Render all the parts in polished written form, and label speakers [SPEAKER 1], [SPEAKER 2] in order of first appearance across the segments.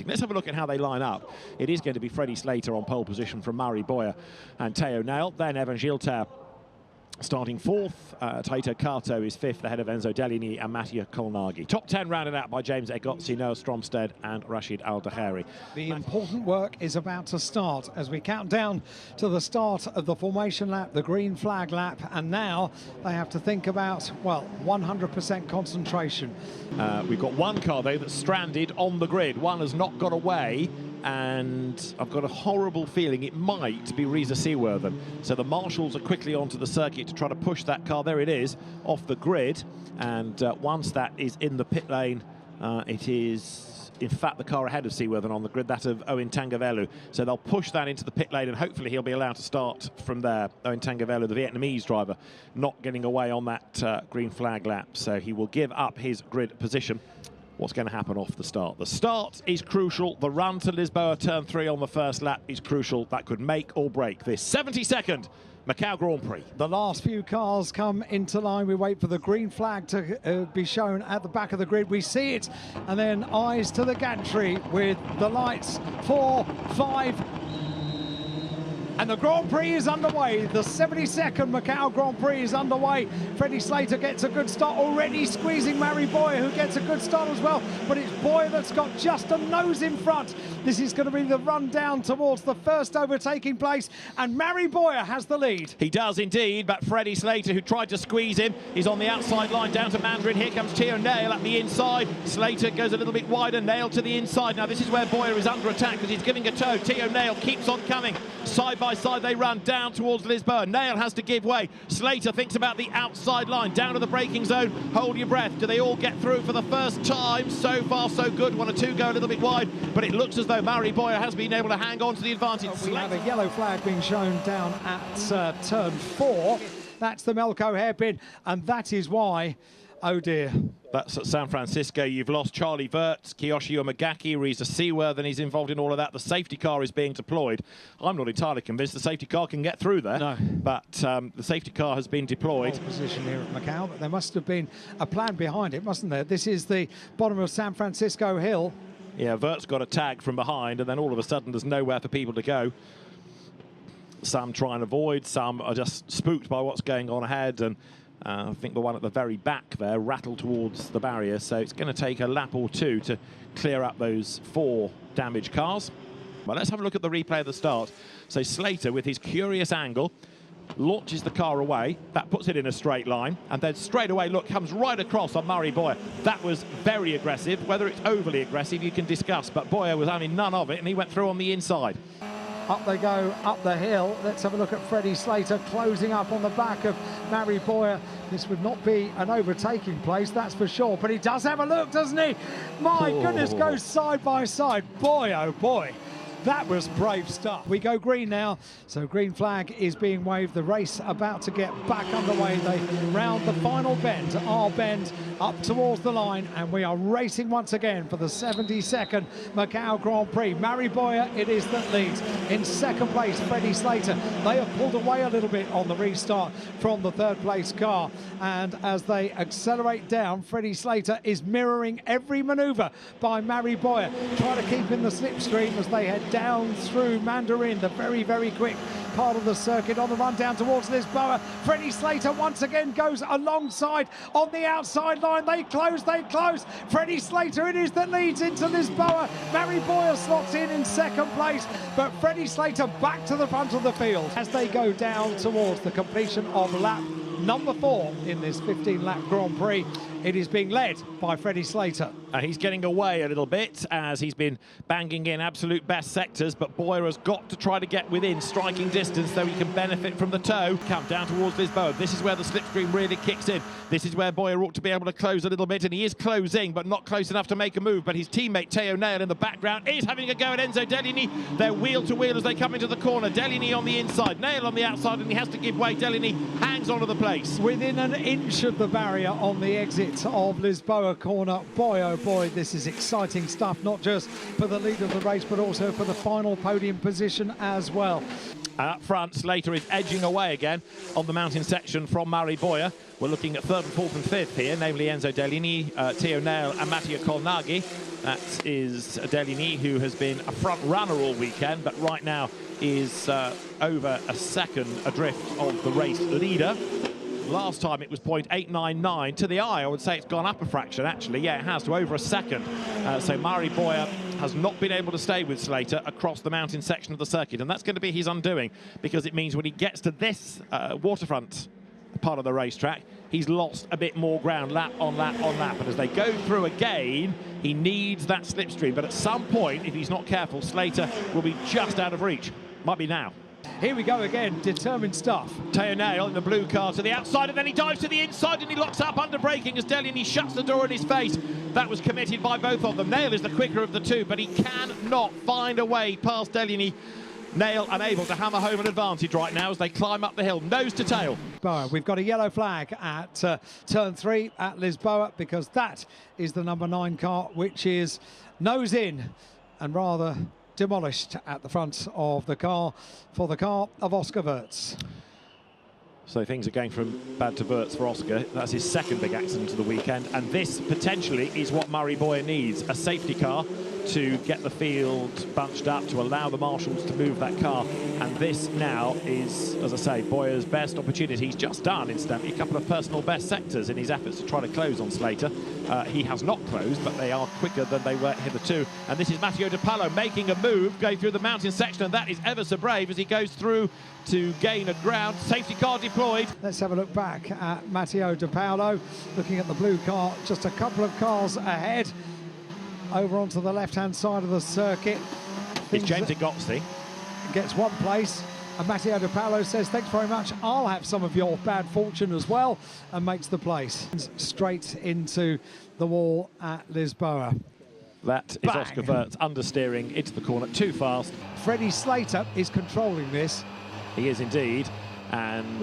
[SPEAKER 1] exciting. Let's have a look at how they line up. It is going to be Freddie Slater on pole position from Murray Boyer and Teo Nail. Then Evan Gilter starting fourth. Taito Kato is fifth, ahead of Enzo Deligny and Mattia Colnaghi. Top 10 rounded out by James Egozzi, Noah Stromsted and Rashid Al-Daheri.
[SPEAKER 2] The important work is about to start as we count down to the start of the formation lap, the green flag lap, and now they have to think about, well, 100% concentration.
[SPEAKER 1] We've got one car, though, that's stranded on the grid. One has not got away, and I've got a horrible feeling it might be Reza Seaworthen. So the marshals are quickly onto the circuit to try to push that car. There it is, off the grid. And once that is in the pit lane, it is, in fact, the car ahead of Seaworthen on the grid, that of Owen Tangavelu. So they'll push that into the pit lane, and hopefully he'll be allowed to start from there. Owen Tangavelu, the Vietnamese driver, not getting away on that green flag lap. So he will give up his grid position. What's going to happen off the start? The start is crucial. The run to Lisboa turn 3 on the first lap is crucial. That could make or break this 72nd Macau Grand Prix.
[SPEAKER 2] The last few cars come into line. We wait for the green flag to be shown at the back of the grid. We see it, and then eyes to the gantry with the lights. 4, 5, and the Grand Prix is underway. The 72nd Macau Grand Prix is underway. Freddie Slater gets a good start, already squeezing Murray Boyer, who gets a good start as well. But it's Boyer that's got just a nose in front. This is going to be the run down towards the first overtaking place, and Murray Boyer has the lead.
[SPEAKER 1] He does indeed, but Freddie Slater, who tried to squeeze him, is on the outside line down to Mandarin. Here comes Teo Nail at the inside. Slater goes a little bit wider, Nail to the inside. Now this is where Boyer is under attack because he's giving a tow. Teo Nail keeps on coming. Side by side they run down towards Lisboa. Nail has to give way. Slater thinks about the outside line, down to the braking zone. Hold your breath. Do they all get through for the first time? So far so good. 1 or 2 go a little bit wide, but it looks as though Murray Boyer has been able to hang on to the advantage.
[SPEAKER 2] We have a yellow flag being shown down at turn 4. That's the Melco hairpin, and that is why, oh dear.
[SPEAKER 1] That's at San Francisco. You've lost Charlie Wirtz, Kiyoshi Umegaki, Reza Seaworthen. He's involved in all of that. The safety car is being deployed. I'm not entirely convinced the safety car can get through there.
[SPEAKER 2] No.
[SPEAKER 1] But the safety car has been deployed.
[SPEAKER 2] Position here at Macau, but there must have been a plan behind it, mustn't there? This is the bottom of San Francisco Hill.
[SPEAKER 1] Yeah, Wirtz got a tag from behind, and then all of a sudden there's nowhere for people to go. Some try and avoid, some are just spooked by what's going on ahead, and I think the one at the very back there rattled towards the barrier, so it's going to take a lap or 2 to clear up those 4 damaged cars. Well, let's have a look at the replay of the start. So Slater, with his curious angle, launches the car away. That puts it in a straight line, and then straight away, look, comes right across on Murray Boyer. That was very aggressive. Whether it's overly aggressive, you can discuss, but Boyer was having none of it, and he went through on the inside.
[SPEAKER 2] Up they go, up the hill. Let's have a look at Freddie Slater closing up on the back of Murray Boyer. This would not be an overtaking place, that's for sure, but he does have a look, doesn't he? My goodness, goes side by side. Boy, oh boy. That was brave stuff. We go green now, so green flag is being waved. The race about to get back underway. They round the final bend, our bend, up towards the line, and we are racing once again for the 72nd Macau Grand Prix. Murray Boyer, it is that leads. In second place, Freddie Slater. They have pulled away a little bit on the restart from the third place car, and as they accelerate down, Freddie Slater is mirroring every manoeuvre by Murray Boyer, trying to keep in the slipstream as they head down through Mandarin, the very, very quick part of the circuit on the run down towards Lisboa. Freddie Slater once again goes alongside on the outside line. They close, they close. Freddie Slater it is that leads into Lisboa. Murray Boyer slots in second place, but Freddie Slater back to the front of the field as they go down towards the completion of lap number 4 in this 15-lap Grand Prix. It is being led by Freddie Slater.
[SPEAKER 1] He's getting away a little bit as he's been banging in absolute best sectors, but Boyer has got to try to get within striking distance so he can benefit from the tow. Come down towards Lisboa. This is where the slipstream really kicks in. This is where Boyer ought to be able to close a little bit, and he is closing, but not close enough to make a move. But his teammate Teo Nail in the background is having a go at Enzo Deligny. They're wheel to wheel as they come into the corner. Deligny on the inside, Nail on the outside, and he has to give way. Deligny hangs onto the place.
[SPEAKER 2] Within an inch of the barrier on the exit right of Lisboa corner. Boy, oh boy, this is exciting stuff, not just for the lead of the race, but also for the final podium position as well.
[SPEAKER 1] Up front, Slater is edging away again on the mountain section from Mari Boyer. We're looking at third and fourth and fifth here, namely Enzo Dellini, Theo Nail and Mattia Colnaghi. That is Dellini, who has been a front runner all weekend, but right now is over a second adrift of the race leader. Last time it was 0.899. To the eye, I would say it's gone up a fraction, actually. Yeah, it has, to over a second. So Mari Boyer has not been able to stay with Slater across the mountain section of the circuit, and that's going to be his undoing, because it means when he gets to this waterfront part of the racetrack, he's lost a bit more ground, lap on lap on lap. And as they go through again, he needs that slipstream. But at some point, if he's not careful, Slater will be just out of reach. Might be now.
[SPEAKER 2] Here we go again, determined stuff.
[SPEAKER 1] Theo Nail in the blue car to the outside, and then he dives to the inside and he locks up under braking as Dellini shuts the door in his face. That was committed by both of them. Nail is the quicker of the two, but he cannot find a way past Dellini. Nail unable to hammer home an advantage right now as they climb up the hill, nose to tail.
[SPEAKER 2] We've got a yellow flag at turn 3 at Lisboa, because that is the number 9 car, which is nose in and rather demolished at the front of the car for the car of Oscar Wirtz.
[SPEAKER 1] So things are going from bad to Wirtz for Oscar. That's his second big accident of the weekend, and this potentially is what Mari Boyer needs, a safety car to get the field bunched up, to allow the marshals to move that car. And this now is, as I say, Boyer's best opportunity. He's just done, incidentally, a couple of personal best sectors in his efforts to try to close on Slater. He has not closed, but they are quicker than they were hitherto. And this is Matteo De Paolo making a move, going through the mountain section, and that is ever so brave as he goes through to gain a ground. Safety car deployed.
[SPEAKER 2] Let's have a look back at Matteo De Paolo, looking at the blue car, just a couple of cars ahead. Over onto the left-hand side of the circuit.
[SPEAKER 1] It's James Igozzi.
[SPEAKER 2] Gets one place, and Matteo De Paolo says, thanks very much, I'll have some of your bad fortune as well, and makes the place. Straight into the wall at Lisboa.
[SPEAKER 1] That is Oscar Wirtz understeering into the corner, too fast.
[SPEAKER 2] Freddie Slater is controlling this.
[SPEAKER 1] He is indeed, and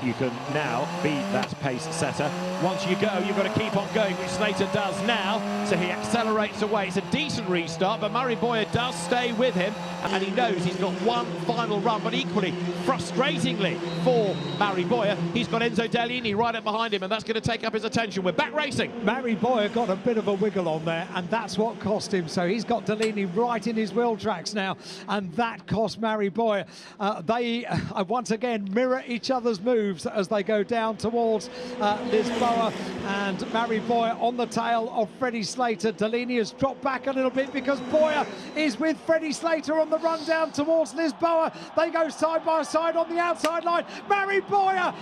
[SPEAKER 1] you can now beat that pace setter. Once you go, you've got to keep on going, which Slater does now. So he accelerates away. It's a decent restart, but Mari Boyer does stay with him, and he knows he's got one final run. But equally, frustratingly for Mari Boyer, he's got Enzo Dellini right up behind him, and that's going to take up his attention. We're back racing.
[SPEAKER 2] Mari Boyer got a bit of a wiggle on there, and that's what cost him. So he's got Dellini right in his wheel tracks now, and that cost Mari Boyer. They once again mirror each other's moves as they go down towards Lisboa, and Mari Boyer on the tail of Freddie Slater. Dellini has dropped back a little bit because Boyer is with Freddie Slater on the run down towards Lisboa. They go side by side on the outside line. Mari Boyer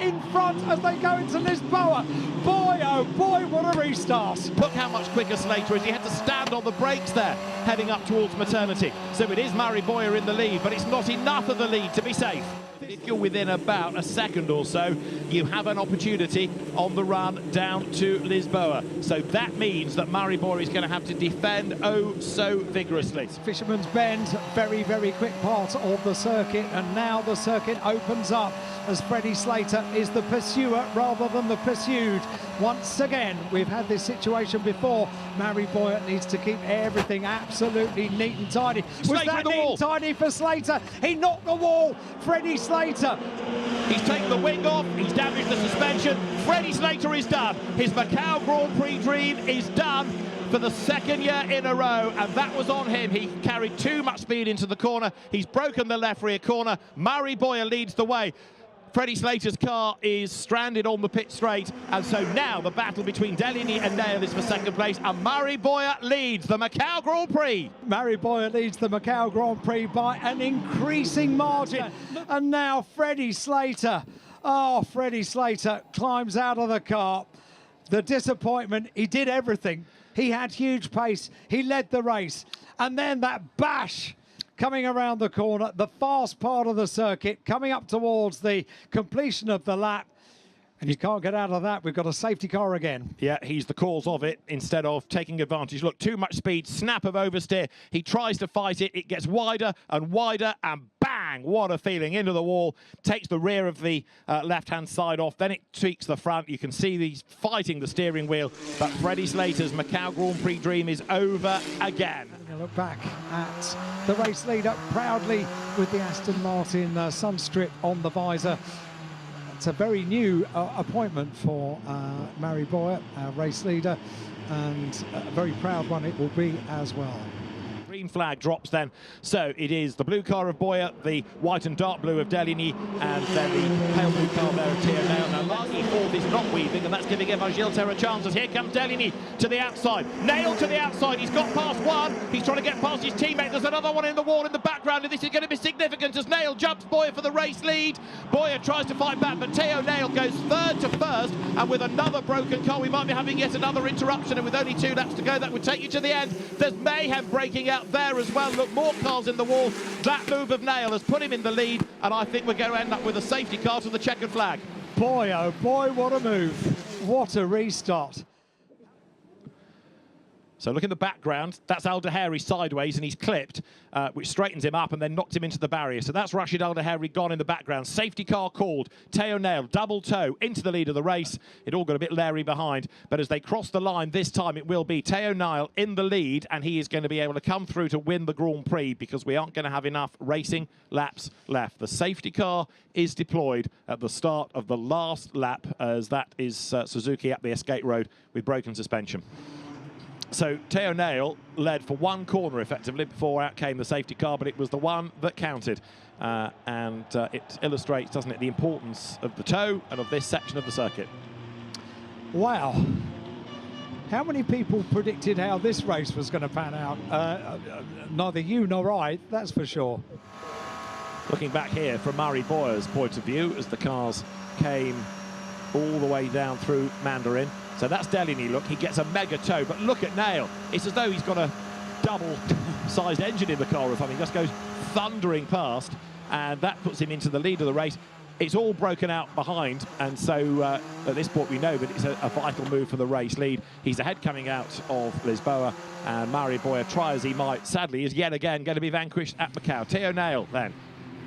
[SPEAKER 2] in front as they go into Lisboa. Boy, oh boy, what a restart.
[SPEAKER 1] Look how much quicker Slater is. He had to stand on the brakes there, heading up towards maternity. So it is Mari Boyer in the lead, but it's not enough of the lead to be safe. If you're within about a second or so, you have an opportunity on the run down to Lisboa. So that means that Mari Boyer is going to have to defend oh so vigorously.
[SPEAKER 2] Fisherman's Bend, very, very quick part of the circuit, and now the circuit opens up as Freddie Slater is the pursuer rather than the pursued. Once again, we've had this situation before. Mari Boyer needs to keep everything absolutely neat and tidy. Was that neat and tidy for Slater? He knocked the wall. Freddie Slater.
[SPEAKER 1] He's taken the wing off. He's damaged the suspension. Freddie Slater is done. His Macau Grand Prix dream is done for the second year in a row, and that was on him. He carried too much speed into the corner. He's broken the left rear corner. Mari Boyer leads the way. Freddie Slater's car is stranded on the pit straight, and so now the battle between Dellini and Nail is for second place, and Mari Boyer leads the Macau Grand Prix.
[SPEAKER 2] Mari Boyer leads the Macau Grand Prix by an increasing margin, and now Freddie Slater. Oh, Freddie Slater climbs out of the car. The disappointment, he did everything. He had huge pace, he led the race, and then that bash coming around the corner, the fast part of the circuit, coming up towards the completion of the lap. And you can't get out of that. We've got a safety car again.
[SPEAKER 1] Yeah, he's the cause of it instead of taking advantage. Look, too much speed, snap of oversteer. He tries to fight it. It gets wider and wider and bang, what a feeling, into the wall. Takes the rear of the left-hand side off. Then it tweaks the front. You can see he's fighting the steering wheel. But Freddie Slater's Macau Grand Prix dream is over again.
[SPEAKER 2] Look back at the race leader proudly with the Aston Martin sunstrip on the visor. It's a very new appointment for Mary Boyer, our race leader, and a very proud one it will be as well.
[SPEAKER 1] Green flag drops then. So it is the blue car of Boyer, the white and dark blue of Deligny, and then the pale blue car there of Theo Nail. Now Largy fourth is not weaving, and that's giving Evan Gilter a chance as here comes Deligny to the outside. Nail to the outside, he's got past one. He's trying to get past his teammate. There's another one in the wall in the background, and this is going to be significant as Nail jumps Boyer for the race lead. Boyer tries to fight back, but Theo Nail goes third to first, and with another broken car, we might be having yet another interruption, and with only 2 laps to go, that would take you to the end. There's mayhem breaking out there as well. Look, more cars in the wall. That move of Nail has put him in the lead, and I think we're going to end up with a safety car to the checkered flag.
[SPEAKER 2] Boy, oh boy, what a move. What a restart.
[SPEAKER 1] So look in the background, that's Al Daheri sideways, and he's clipped, which straightens him up and then knocked him into the barrier. So that's Rashid Al Daheri gone in the background. Safety car called. Theo Nail, double toe, into the lead of the race. It all got a bit leery behind, but as they cross the line this time, it will be Theo Nail in the lead, and he is going to be able to come through to win the Grand Prix because we aren't going to have enough racing laps left. The safety car is deployed at the start of the last lap, as that is Suzuki up the Escape Road with broken suspension. So Theo Nail led for one corner effectively before out came the safety car, but it was the one that counted. It illustrates, doesn't it, the importance of the toe and of this section of the circuit.
[SPEAKER 2] Wow. How many people predicted how this race was going to pan out? Neither you nor I, that's for sure.
[SPEAKER 1] Looking back here from Murray Boyer's point of view as the cars came all the way down through Mandarin. So that's Deligny, look, he gets a mega toe, but look at Nail. It's as though he's got a double-sized engine in the car or something. He just goes thundering past, and that puts him into the lead of the race. It's all broken out behind, and so at this point we know that it's a vital move for the race lead. He's ahead coming out of Lisboa, and Murray Boyer, try as he might, sadly is yet again going to be vanquished at Macau. Theo Nail then.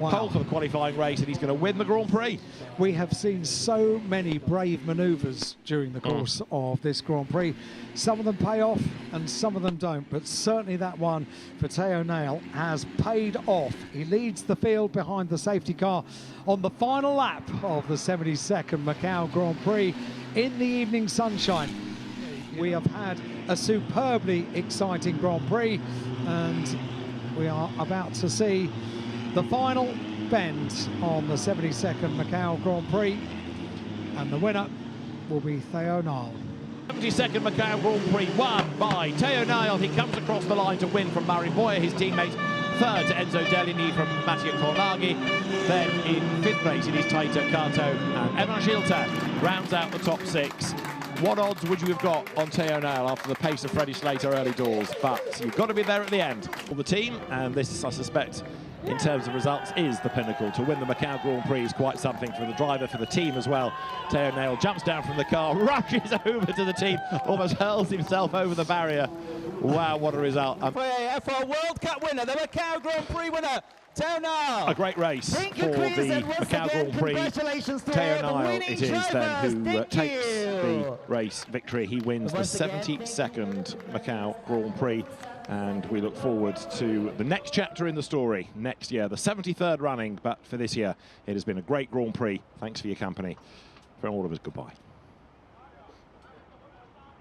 [SPEAKER 2] Wow.
[SPEAKER 1] Pole for the qualifying race, and he's going to win the Grand Prix.
[SPEAKER 2] We have seen so many brave manoeuvres during the course of this Grand Prix. Some of them pay off and some of them don't, but certainly that one for Theo Nail has paid off. He leads the field behind the safety car on the final lap of the 72nd Macau Grand Prix in the evening sunshine. We have had a superbly exciting Grand Prix, and we are about to see the final bend on the 72nd Macau Grand Prix, and the winner will be Theo Nail.
[SPEAKER 1] 72nd Macau Grand Prix won by Theo Nail. He comes across the line to win from Murray Boyer, his teammate. Third to Enzo Deligny from Mattia Cornaghi. Then in fifth place it is Taito Kato, and Evan Gilter rounds out the top 6. What odds would you have got on Theo Nail after the pace of Freddie Slater early doors? But you've got to be there at the end. For the team, and this, I suspect, in terms of results, is the pinnacle. To win the Macau Grand Prix is quite something for the driver, for the team as well. Theo Nail jumps down from the car, rushes over to the team, almost hurls himself over the barrier. Wow, what a result.
[SPEAKER 3] FIA World Cup winner, the Macau Grand Prix winner, Theo Nail.
[SPEAKER 1] A great race for the Macau Grand Prix. Theo Nail it is then who takes the race victory. He wins the 72nd Macau Grand Prix. And we look forward to the next chapter in the story next year, the 73rd running. But for this year, it has been a great Grand Prix. Thanks for your company. From all of us, goodbye.